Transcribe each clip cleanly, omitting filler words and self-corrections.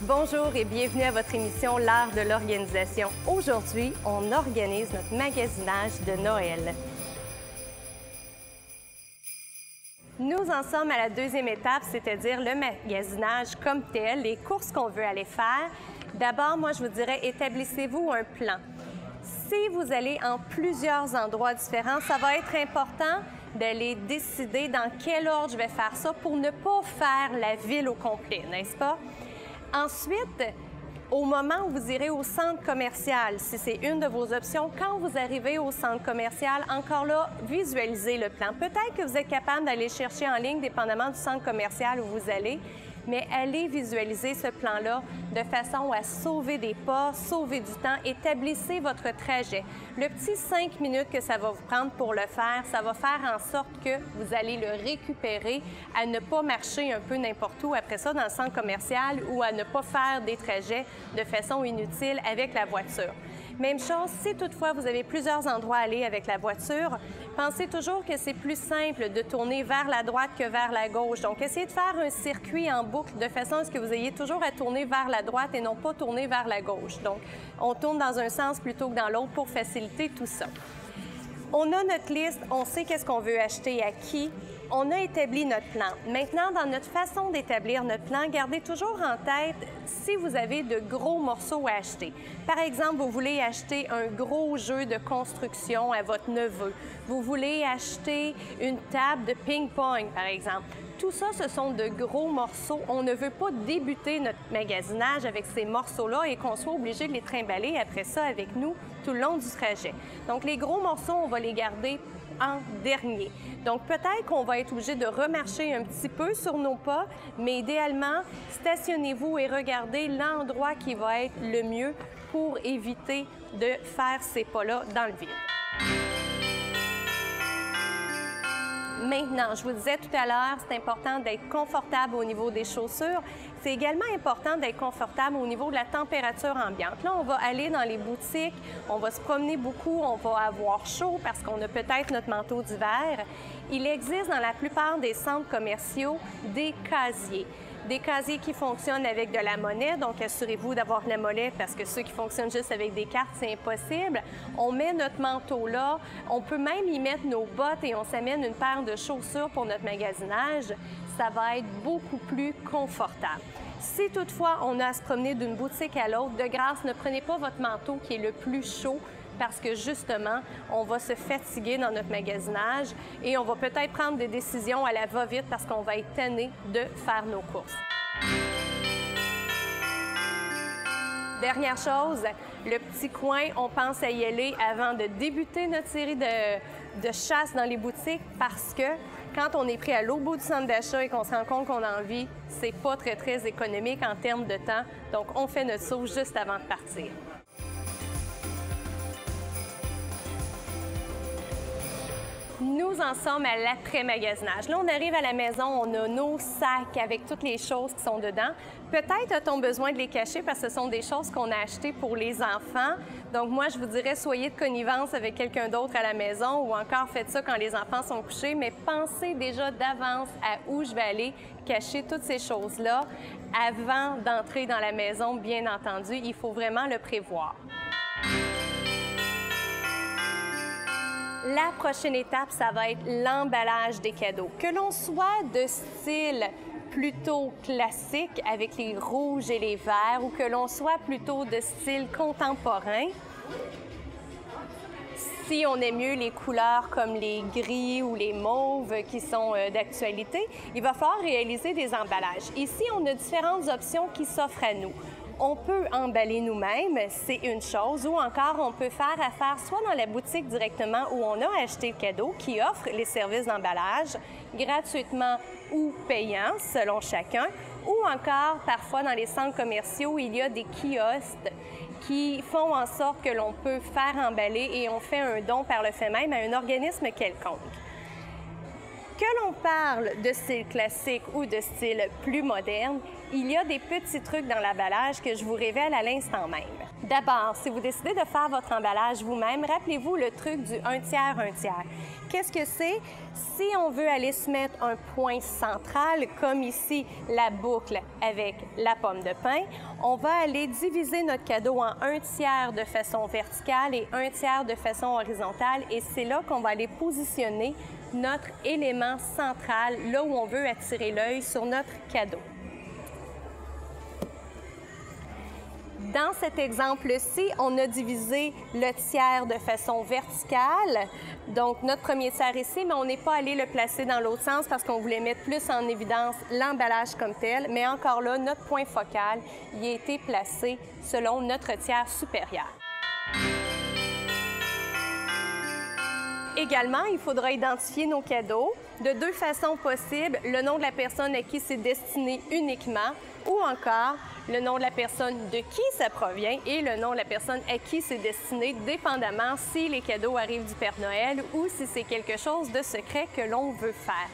Bonjour et bienvenue à votre émission L'art de l'organisation. Aujourd'hui, on organise notre magasinage de Noël. Nous en sommes à la deuxième étape, c'est-à-dire le magasinage comme tel, les courses qu'on veut aller faire. D'abord, moi, je vous dirais, établissez-vous un plan. Si vous allez en plusieurs endroits différents, ça va être important d'aller décider dans quel ordre je vais faire ça pour ne pas faire la ville au complet, n'est-ce pas? Ensuite, au moment où vous irez au centre commercial, si c'est une de vos options, quand vous arrivez au centre commercial, encore là, visualisez le plan. Peut-être que vous êtes capable d'aller chercher en ligne, dépendamment du centre commercial où vous allez, mais allez visualiser ce plan-là de façon à sauver des pas, sauver du temps, établissez votre trajet. Le petit 5 minutes que ça va vous prendre pour le faire, ça va faire en sorte que vous allez le récupérer à ne pas marcher un peu n'importe où après ça dans le centre commercial ou à ne pas faire des trajets de façon inutile avec la voiture. Même chose, si toutefois vous avez plusieurs endroits à aller avec la voiture, pensez toujours que c'est plus simple de tourner vers la droite que vers la gauche. Donc, essayez de faire un circuit en boucle de façon à ce que vous ayez toujours à tourner vers la droite et non pas tourner vers la gauche. Donc, on tourne dans un sens plutôt que dans l'autre pour faciliter tout ça. On a notre liste, on sait qu'est-ce qu'on veut acheter à qui. On a établi notre plan. Maintenant, dans notre façon d'établir notre plan, gardez toujours en tête si vous avez de gros morceaux à acheter. Par exemple, vous voulez acheter un gros jeu de construction à votre neveu. Vous voulez acheter une table de ping-pong, par exemple. Tout ça, ce sont de gros morceaux. On ne veut pas débuter notre magasinage avec ces morceaux-là et qu'on soit obligé de les trimballer après ça avec nous tout le long du trajet. Donc, les gros morceaux, on va les garder en dernier. Donc, peut-être qu'on va être obligé de remarcher un petit peu sur nos pas, mais idéalement, stationnez-vous et regardez l'endroit qui va être le mieux pour éviter de faire ces pas-là dans le vide. Maintenant, je vous disais tout à l'heure, c'est important d'être confortable au niveau des chaussures. C'est également important d'être confortable au niveau de la température ambiante. Là, on va aller dans les boutiques, on va se promener beaucoup, on va avoir chaud parce qu'on a peut-être notre manteau d'hiver. Il existe dans la plupart des centres commerciaux des casiers. Des casiers qui fonctionnent avec de la monnaie, donc assurez-vous d'avoir de la monnaie parce que ceux qui fonctionnent juste avec des cartes, c'est impossible. On met notre manteau là, on peut même y mettre nos bottes et on s'amène une paire de chaussures pour notre magasinage. Ça va être beaucoup plus confortable. Si toutefois on a à se promener d'une boutique à l'autre, de grâce, ne prenez pas votre manteau qui est le plus chaud parce que justement, on va se fatiguer dans notre magasinage et on va peut-être prendre des décisions à la va-vite parce qu'on va être tanné de faire nos courses. Dernière chose, le petit coin, on pense à y aller avant de débuter notre série de chasse dans les boutiques parce que quand on est pris à l'autre bout du centre d'achat et qu'on se rend compte qu'on a envie, c'est pas très économique en termes de temps. Donc, on fait notre saut juste avant de partir. Nous en sommes à l'après-magasinage. Là, on arrive à la maison, on a nos sacs avec toutes les choses qui sont dedans. Peut-être a-t-on besoin de les cacher parce que ce sont des choses qu'on a achetées pour les enfants. Donc, moi, je vous dirais, soyez de connivence avec quelqu'un d'autre à la maison ou encore faites ça quand les enfants sont couchés, mais pensez déjà d'avance à où je vais aller cacher toutes ces choses-là avant d'entrer dans la maison, bien entendu. Il faut vraiment le prévoir. La prochaine étape, ça va être l'emballage des cadeaux. Que l'on soit de style plutôt classique avec les rouges et les verts ou que l'on soit plutôt de style contemporain, si on aime mieux les couleurs comme les gris ou les mauves qui sont d'actualité, il va falloir réaliser des emballages. Ici, on a différentes options qui s'offrent à nous. On peut emballer nous-mêmes, c'est une chose, ou encore on peut faire affaire soit dans la boutique directement où on a acheté le cadeau, qui offre les services d'emballage gratuitement ou payants selon chacun, ou encore parfois dans les centres commerciaux, il y a des kiosques qui font en sorte que l'on peut faire emballer et on fait un don par le fait même à un organisme quelconque. Que l'on parle de style classique ou de style plus moderne, il y a des petits trucs dans l'emballage que je vous révèle à l'instant même. D'abord, si vous décidez de faire votre emballage vous-même, rappelez-vous le truc du 1/3, 1/3. Qu'est-ce que c'est? Si on veut aller se mettre un point central, comme ici la boucle avec la pomme de pin, on va aller diviser notre cadeau en 1/3 de façon verticale et 1/3 de façon horizontale, et c'est là qu'on va aller positionner notre élément central, là où on veut attirer l'œil sur notre cadeau. Dans cet exemple-ci, on a divisé le tiers de façon verticale, donc notre premier tiers ici, mais on n'est pas allé le placer dans l'autre sens parce qu'on voulait mettre plus en évidence l'emballage comme tel, mais encore là, notre point focal y a été placé selon notre tiers supérieur. Également, il faudra identifier nos cadeaux de deux façons possibles, le nom de la personne à qui c'est destiné uniquement, ou encore le nom de la personne de qui ça provient et le nom de la personne à qui c'est destiné, dépendamment si les cadeaux arrivent du Père Noël ou si c'est quelque chose de secret que l'on veut faire.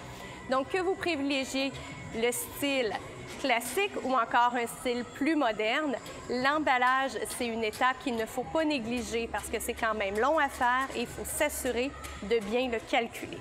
Donc, que vous privilégiez le style classique ou encore un style plus moderne, l'emballage, c'est une étape qu'il ne faut pas négliger parce que c'est quand même long à faire et il faut s'assurer de bien le calculer.